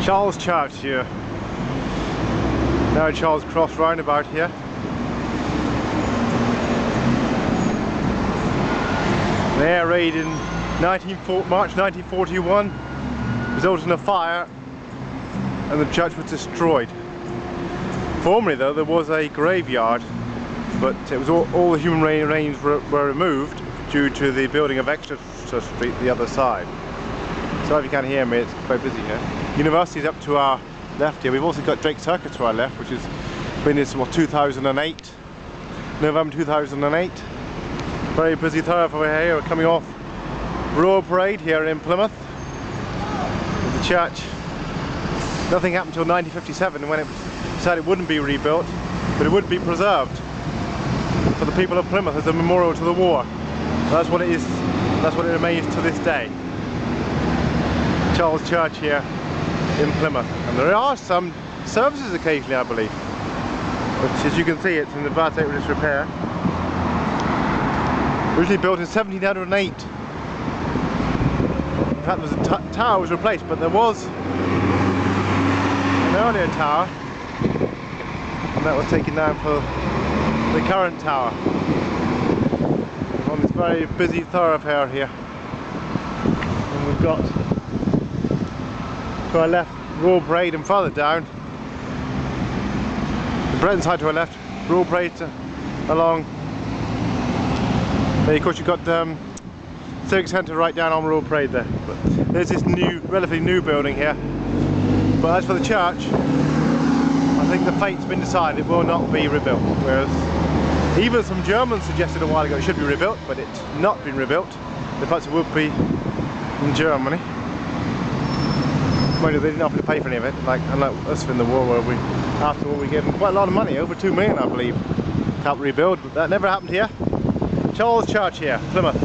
Charles Church here. Now Charles Cross Roundabout here. An air raid in March 1941 resulted in a fire and the church was destroyed. Formerly though there was a graveyard, but it was all the human remains were removed due to the building of Exeter Street the other side. So if you can't hear me, it's very busy here. University's up to our left here. We've also got Drake Circuit to our left, which has been since 2008, November 2008. Very busy thoroughfare here. We're coming off Royal Parade here in Plymouth with the church. Nothing happened until 1957 when it decided it wouldn't be rebuilt, but it would be preserved for the people of Plymouth as a memorial to the war. That's what it is. That's what it remains to this day. Charles Church here in Plymouth, and there are some services occasionally, I believe, which, as you can see, it's in the bad state of disrepair. Originally built in 1708. In fact, the tower was replaced, but there was an earlier tower, and that was taken down for the current tower. On this very busy thoroughfare here, and we've got to our left Royal Parade, and further down the Breton side to our left, Royal Parade along there. Of course you've got Civic Centre right down on Royal Parade there. But there's this new, relatively new building here. But as for the church, I think the fate's been decided. It will not be rebuilt. Whereas even some Germans suggested a while ago it should be rebuilt, but it's not been rebuilt. In fact, it would be in Germany. Mind you, they didn't offer to pay for any of it, unlike us in the war, where after all we gave them quite a lot of money, over 2 million I believe, to help rebuild, but that never happened here. Charles Church here, Plymouth.